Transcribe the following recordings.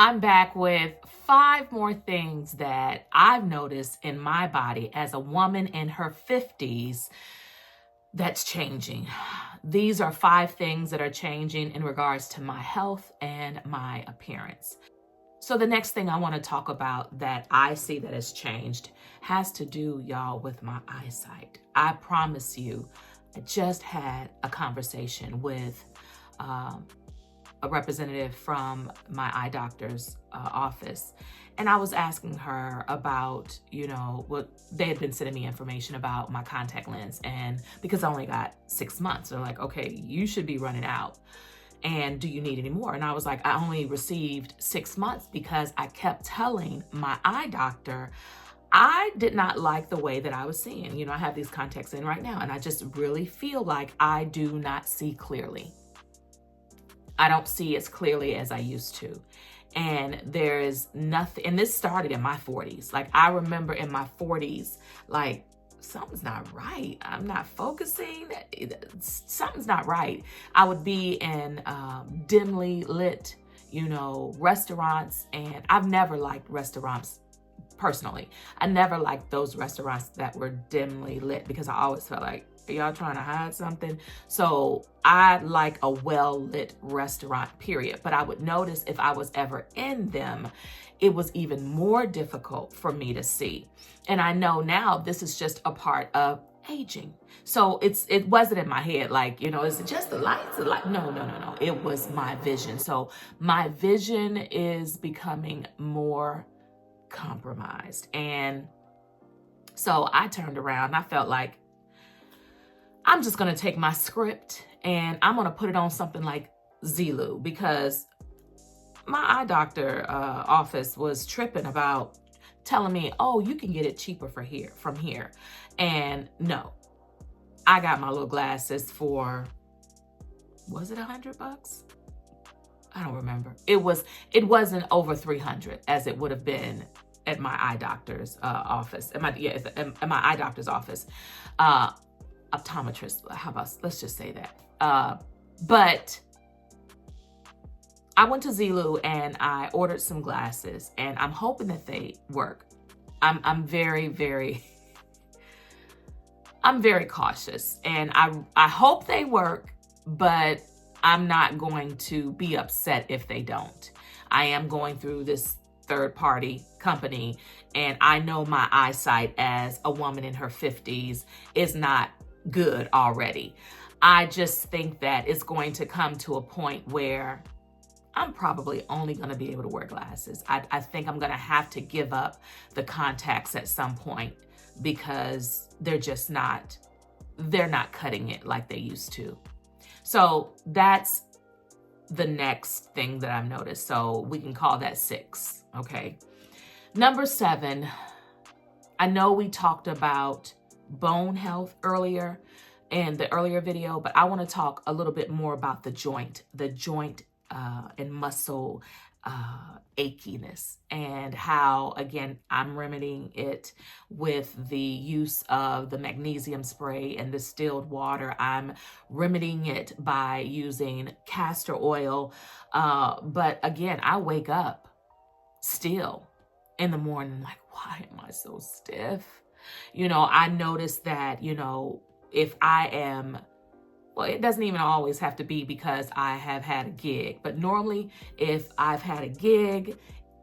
I'm back with 5 more things that I've noticed in my body as a woman in her 50s that's changing. These are 5 things that are changing in regards to my health and my appearance. So the next thing I want to talk about that I see that has changed has to do, y'all, with my eyesight. I promise you, I just had a conversation with a representative from my eye doctor's office. And I was asking her about, what they had been sending me information about my contact lens. And because I only got 6 months, they're like, okay, you should be running out. And do you need any more? And I was like, I only received 6 months because I kept telling my eye doctor, I did not like the way that I was seeing. I have these contacts in right now, and I just really feel like I do not see clearly. I don't see as clearly as I used to. And there is nothing, and this started in my 40s. Like, I remember in my 40s, like, something's not right. I'm not focusing. Something's not right. I would be in dimly lit, restaurants, and I've never liked restaurants personally. I never liked those restaurants that were dimly lit because I always felt like, are y'all trying to hide something? So I like a well-lit restaurant, period. But I would notice if I was ever in them, it was even more difficult for me to see. And I know now this is just a part of aging. So it wasn't in my head like, is it just the lights? No. It was my vision. So my vision is becoming more compromised. And so I turned around and I felt like, I'm just going to take my script and I'm going to put it on something like Zulu, because my eye doctor office was tripping about telling me, oh, you can get it cheaper from here. And no, I got my little glasses for, was it $100? I don't remember. It wasn't over 300 as it would have been at my eye doctor's office, at my eye doctor's office. Optometrist, let's just say that. But I went to Zulu and I ordered some glasses, and I'm hoping that they work. I'm very, very, I'm very cautious, and I hope they work, but I'm not going to be upset if they don't. I am going through this third-party company, and I know my eyesight as a woman in her 50s is not good already. I just think that it's going to come to a point where I'm probably only going to be able to wear glasses. I think I'm going to have to give up the contacts at some point because they're not cutting it like they used to. So that's the next thing that I've noticed. So we can call that 6. Okay. Number 7, I know we talked about bone health earlier in the earlier video, but I want to talk a little bit more about the joint and muscle achiness, and how, again, I'm remedying it with the use of the magnesium spray and distilled water. I'm remedying it by using castor oil. But again, I wake up still in the morning like, why am I so stiff? I notice that, if I am, well, it doesn't even always have to be because I have had a gig, but normally if I've had a gig,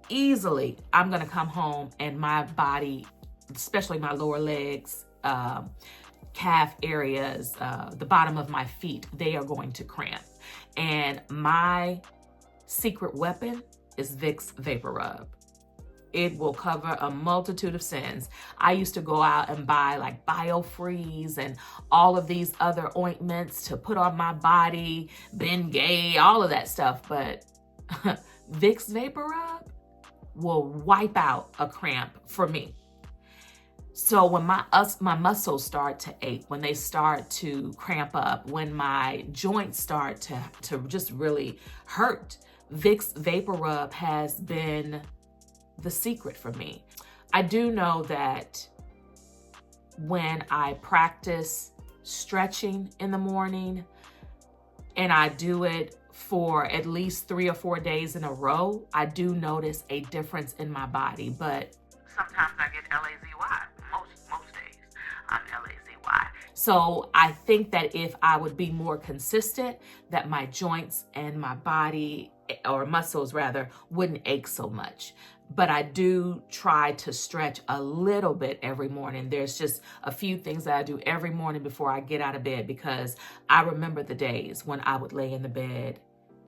easily I'm going to come home and my body, especially my lower legs, calf areas, the bottom of my feet, they are going to cramp. And my secret weapon is Vicks Vapor Rub. It will cover a multitude of sins. I used to go out and buy like Biofreeze and all of these other ointments to put on my body, Bengay, all of that stuff. But Vicks Vapor Rub will wipe out a cramp for me. So when my muscles start to ache, when they start to cramp up, when my joints start to just really hurt, Vicks Vapor Rub has been the secret for me. I do know that when I practice stretching in the morning and I do it for at least 3 or 4 days in a row, I do notice a difference in my body. But sometimes I get LAZY. Most days I'm LAZY. So I think that if I would be more consistent, that my joints and my body, or muscles rather, wouldn't ache so much. But I do try to stretch a little bit every morning. There's just a few things that I do every morning before I get out of bed, because I remember the days when I would lay in the bed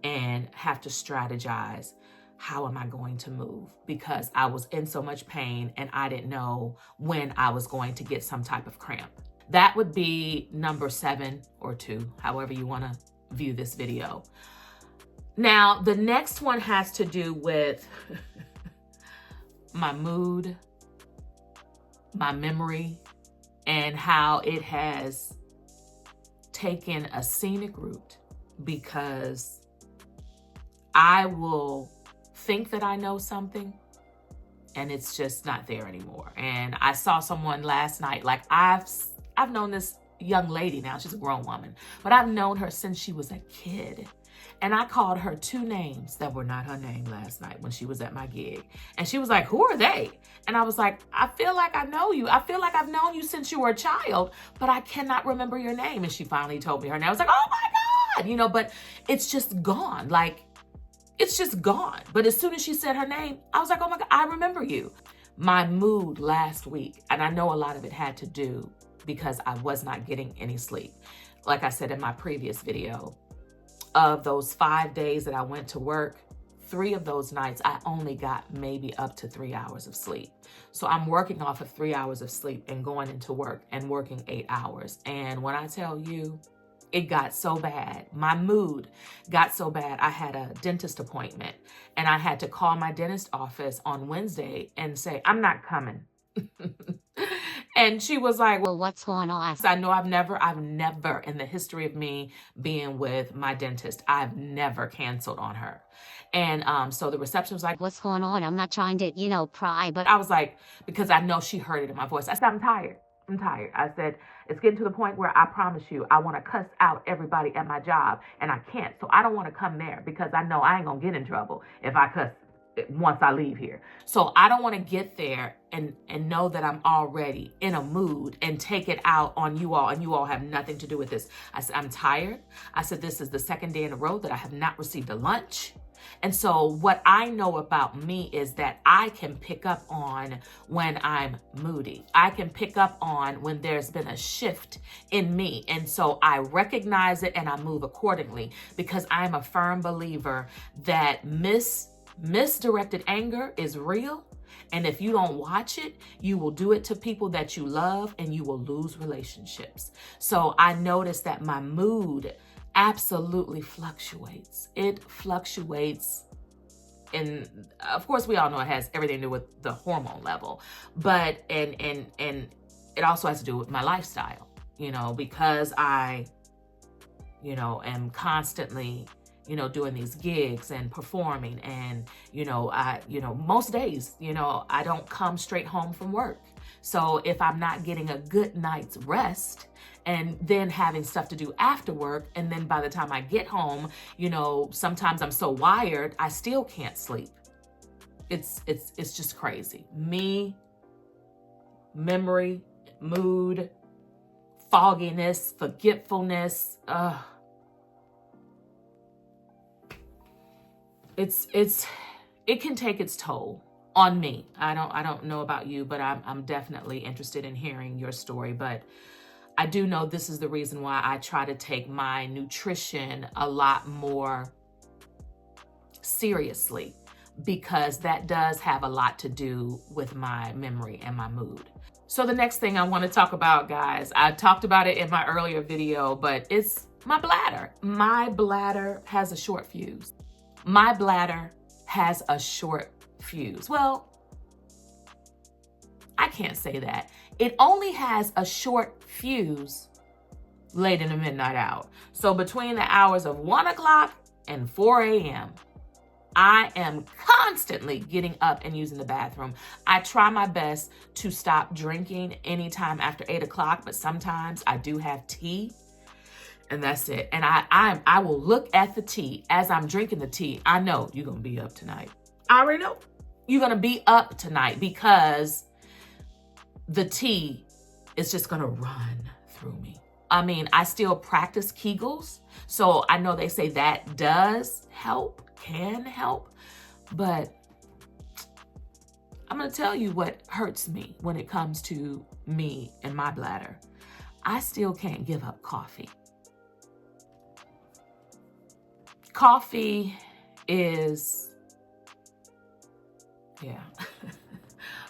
and have to strategize, how am I going to move? Because I was in so much pain and I didn't know when I was going to get some type of cramp. That would be number 7 or 2, however you want to view this video. Now, the next one has to do with my mood, my memory, and how it has taken a scenic route, because I will think that I know something and it's just not there anymore. And I saw someone last night, like I've known this young lady now, she's a grown woman, but I've known her since she was a kid. And I called her 2 names that were not her name last night when she was at my gig. And she was like, who are they? And I was like, I feel like I know you. I feel like I've known you since you were a child, but I cannot remember your name. And she finally told me her name. I was like, oh my God, but it's just gone. Like, it's just gone. But as soon as she said her name, I was like, oh my God, I remember you. My mood last week, and I know a lot of it had to do because I was not getting any sleep. Like I said in my previous video, of those 5 days that I went to work, 3 of those nights, I only got maybe up to 3 hours of sleep. So I'm working off of 3 hours of sleep and going into work and working 8 hours. And when I tell you, it got so bad, my mood got so bad, I had a dentist appointment and I had to call my dentist office on Wednesday and say, I'm not coming. And she was like, well, what's going on? I know I've never in the history of me being with my dentist, I've never canceled on her. And so the reception was like, what's going on? I'm not trying to, pry, but I was like, because I know she heard it in my voice. I said, I'm tired. I said, it's getting to the point where I promise you, I want to cuss out everybody at my job and I can't. So I don't want to come there because I know I ain't going to get in trouble if I cuss once I leave here. So I don't want to get there and know that I'm already in a mood and take it out on you all, and you all have nothing to do with this. I said, I'm tired. I said, this is the 2nd day in a row that I have not received a lunch. And so what I know about me is that I can pick up on when I'm moody. I can pick up on when there's been a shift in me. And so I recognize it and I move accordingly, because I'm a firm believer that misdirected anger is real. And if you don't watch it, you will do it to people that you love and you will lose relationships. So I noticed that my mood absolutely fluctuates. It fluctuates. And of course, we all know it has everything to do with the hormone level, but, and it also has to do with my lifestyle, because I, am constantly doing these gigs and performing, and, most days, I don't come straight home from work. So if I'm not getting a good night's rest and then having stuff to do after work, and then by the time I get home, sometimes I'm so wired, I still can't sleep. It's just crazy. Me, memory, mood, fogginess, forgetfulness, it can take its toll on me. I don't know about you, but I'm definitely interested in hearing your story. But I do know this is the reason why I try to take my nutrition a lot more seriously, because that does have a lot to do with my memory and my mood. So the next thing I want to talk about, guys, I talked about it in my earlier video, but it's my bladder. My bladder has a short fuse. My bladder has a short fuse. Well, I can't say that. It only has a short fuse late in the midnight hour. So between the hours of 1 o'clock and 4 a.m., I am constantly getting up and using the bathroom. I try my best to stop drinking anytime after 8 o'clock, but sometimes I do have tea. And that's it. And I will look at the tea as I'm drinking the tea. I know you're going to be up tonight. I already know you're going to be up tonight because the tea is just going to run through me. I mean, I still practice Kegels. So I know they say that does help, can help. But I'm going to tell you what hurts me when it comes to me and my bladder. I still can't give up coffee. Coffee is, yeah.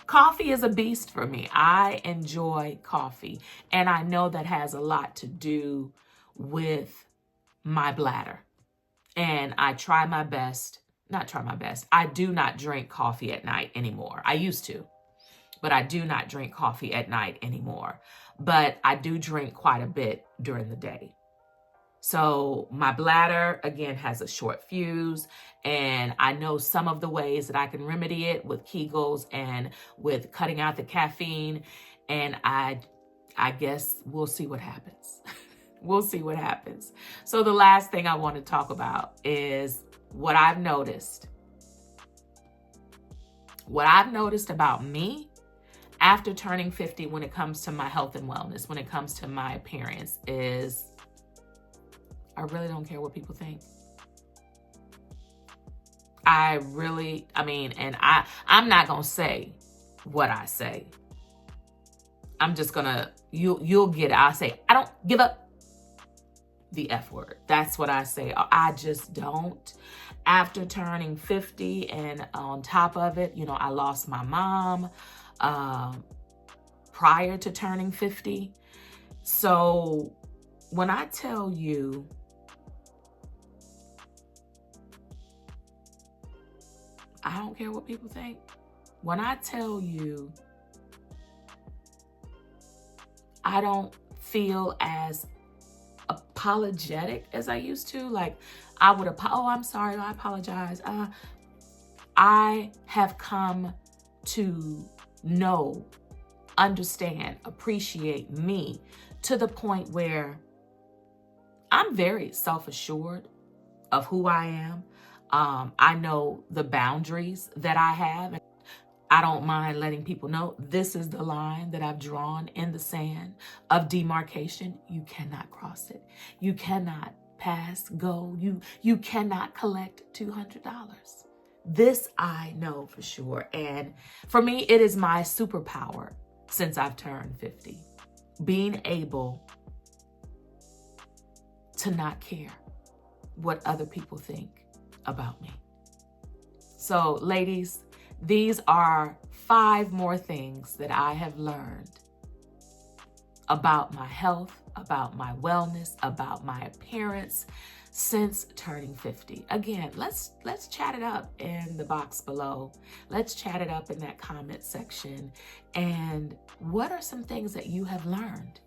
Coffee is a beast for me. I enjoy coffee. And I know that has a lot to do with my bladder. And I try my best, not try my best. I do not drink coffee at night anymore. I used to, but I do not drink coffee at night anymore. But I do drink quite a bit during the day. So my bladder, again, has a short fuse, and I know some of the ways that I can remedy it with Kegels and with cutting out the caffeine, and I guess we'll see what happens. We'll see what happens. So the last thing I want to talk about is what I've noticed. What I've noticed about me after turning 50 when it comes to my health and wellness, when it comes to my appearance, is I really don't care what people think. I'm not going to say what I say. I'm just going to, you'll get it. I'll say, I don't give up the F word. That's what I say. I just don't. After turning 50 and on top of it, I lost my mom prior to turning 50. So when I tell you, I don't care what people think. When I tell you, I don't feel as apologetic as I used to. Like I would, I'm sorry, I apologize. I have come to know, understand, appreciate me to the point where I'm very self-assured of who I am. I know the boundaries that I have. I don't mind letting people know this is the line that I've drawn in the sand of demarcation. You cannot cross it. You cannot pass, go. You cannot collect $200. This I know for sure. And for me, it is my superpower since I've turned 50. Being able to not care what other people think about me. So ladies, these are 5 more things that I have learned about my health, about my wellness, about my appearance since turning 50. Again, let's chat it up in the box below. Let's chat it up in that comment section. And what are some things that you have learned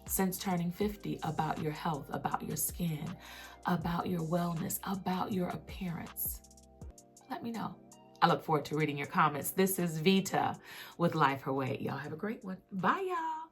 since turning 50 about your health, about your skin, about your wellness, about your appearance? Let me know. I look forward to reading your comments. This is Vita with Life Her Way. Y'all have a great one. Bye, y'all.